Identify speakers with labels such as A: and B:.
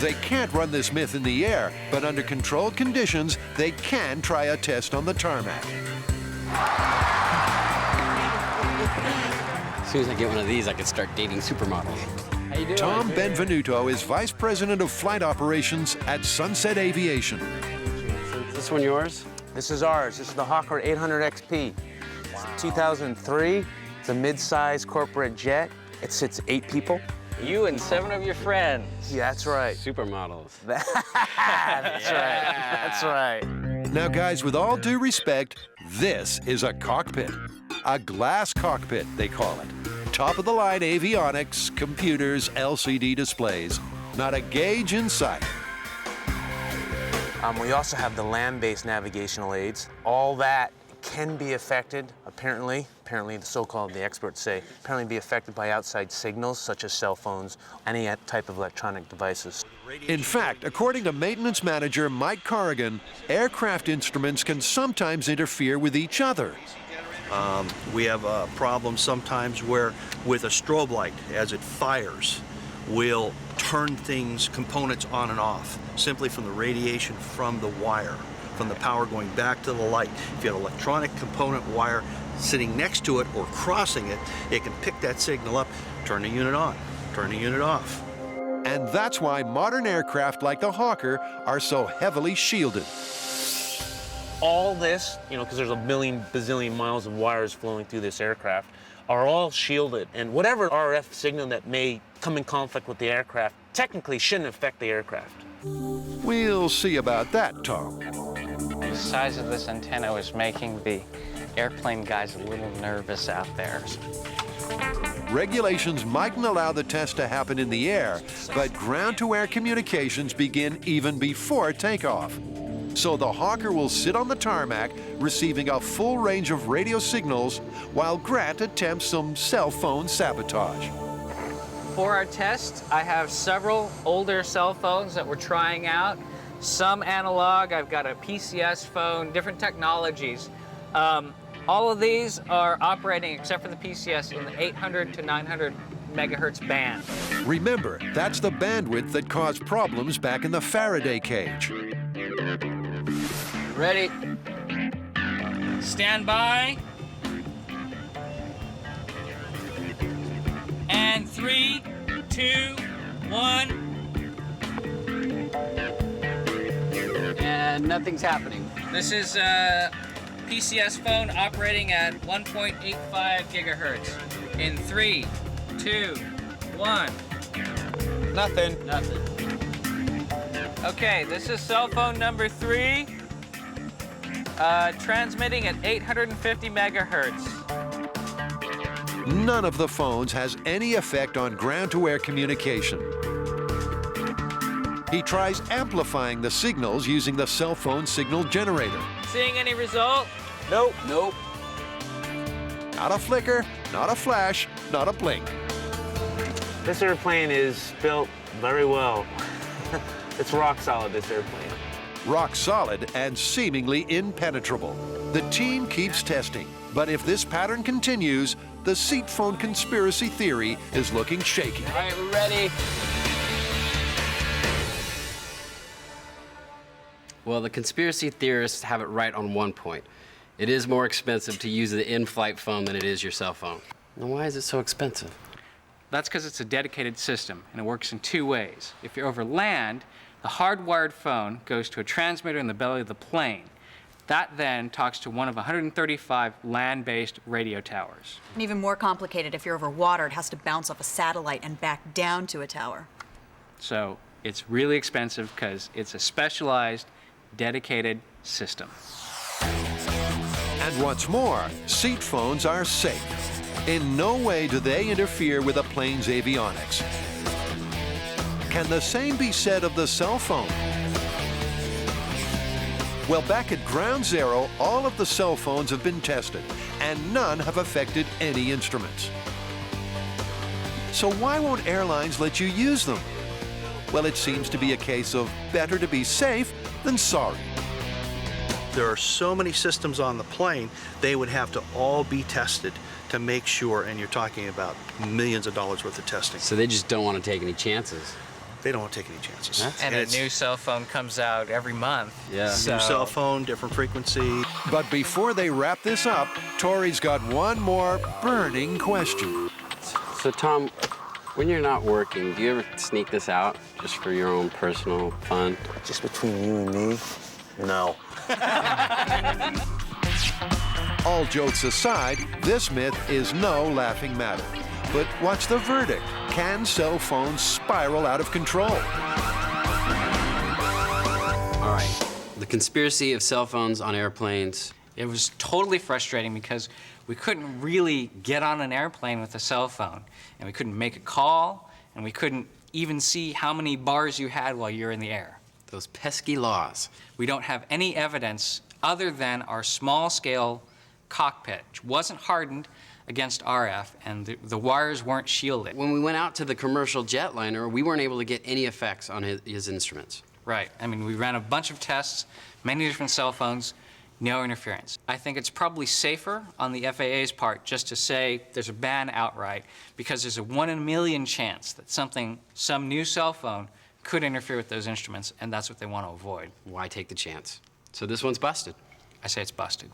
A: They can't run this myth in the air, but under controlled conditions, they can try a test on the tarmac.
B: As soon as I get one of these, I can start dating supermodels. How you doing?
A: Tom Benvenuto is Vice President of Flight Operations at Sunset Aviation.
B: Is this one yours?
C: This is ours. This is the Hawker 800 XP. Wow. It's 2003. It's a mid-size corporate jet. It sits 8 people.
D: You and 7 of your friends.
C: Yeah, that's right.
B: Supermodels.
C: That's right. That's right.
A: Now, guys, with all due respect, this is a cockpit. A glass cockpit, they call it. Top-of-the-line avionics, computers, LCD displays. Not a gauge in sight.
C: We also have the land-based navigational aids. All that can be affected, apparently the so-called, the experts say, apparently be affected by outside signals, such as cell phones, any type of electronic devices.
A: In fact, according to maintenance manager Mike Corrigan, aircraft instruments can sometimes interfere with each other.
E: We have a problem sometimes where with a strobe light, as it fires, we'll turn components on and off, simply from the radiation from the wire, from the power going back to the light. If you have an electronic component wire sitting next to it or crossing it, it can pick that signal up, turn the unit on, turn the unit off.
A: And that's why modern aircraft like the Hawker are so heavily shielded.
C: All this, because there's a bazillion miles of wires flowing through this aircraft, are all shielded. And whatever RF signal that may come in conflict with the aircraft technically shouldn't affect the aircraft.
A: We'll see about that, Tom.
D: The size of this antenna was making the airplane guys a little nervous out there.
A: Regulations mightn't allow the test to happen in the air, but ground-to-air communications begin even before takeoff. So the Hawker will sit on the tarmac, receiving a full range of radio signals, while Grant attempts some cell phone sabotage.
D: For our test, I have several older cell phones that we're trying out. Some analog, I've got a PCS phone, different technologies. All of these are operating, except for the PCS, in the 800 to 900 megahertz band.
A: Remember, that's the bandwidth that caused problems back in the Faraday cage.
D: Ready? Stand by. And 3, 2, 1.
B: And nothing's happening.
D: This is PCS phone operating at 1.85 gigahertz. In 3, 2, 1.
C: Nothing.
D: Okay, this is cell phone number 3, transmitting at 850 megahertz.
A: None of the phones has any effect on ground-to-air communication. He tries amplifying the signals using the cell phone signal generator.
D: Seeing any result?
C: Nope.
A: Not a flicker, not a flash, not a blink.
C: This airplane is built very well. It's rock solid, this airplane.
A: Rock solid and seemingly impenetrable. The team keeps testing, but if this pattern continues, the seat phone conspiracy theory is looking shaky.
D: All right, we're ready.
B: Well, the conspiracy theorists have it right on one point. It is more expensive to use the in-flight phone than it is your cell phone. Now, why is it so expensive?
F: That's because it's a dedicated system, and it works in 2 ways. If you're over land, the hardwired phone goes to a transmitter in the belly of the plane. That then talks to one of 135 land-based radio towers.
G: And even more complicated, if you're over water, it has to bounce off a satellite and back down to a tower.
F: So it's really expensive because it's a specialized, dedicated system.
A: And what's more, seat phones are safe. In no way do they interfere with a plane's avionics. Can the same be said of the cell phone? Well, back at Ground Zero, all of the cell phones have been tested, and none have affected any instruments. So why won't airlines let you use them? Well, it seems to be a case of better to be safe than sorry.
E: There are so many systems on the plane, they would have to all be tested to make sure, and you're talking about millions of dollars worth of testing.
B: So they just don't want to take any chances.
E: They don't want to take any chances.
D: And a new cell phone comes out every month.
B: Yeah.
E: New cell phone, different frequency.
A: But before they wrap this up, Tori's got one more burning question.
B: So, Tom, when you're not working, do you ever sneak this out just for your own personal fun?
C: Just between you and me, no.
A: All jokes aside, this myth is no laughing matter. But what's the verdict? Can cell phones spiral out of control?
B: All right. The conspiracy of cell phones on airplanes.
F: It was totally frustrating because we couldn't really get on an airplane with a cell phone, and we couldn't make a call, and we couldn't even see how many bars you had while you're in the air.
B: Those pesky laws.
F: We don't have any evidence other than our small-scale cockpit, which wasn't hardened against RF, and the wires weren't shielded.
B: When we went out to the commercial jetliner, we weren't able to get any effects on his instruments.
F: Right. I mean, we ran a bunch of tests, many different cell phones, no interference. I think it's probably safer on the FAA's part just to say there's a ban outright, because there's a 1 in a million chance that some new cell phone could interfere with those instruments, and that's what they want to avoid.
B: Why take the chance? So this one's busted.
F: I say it's busted.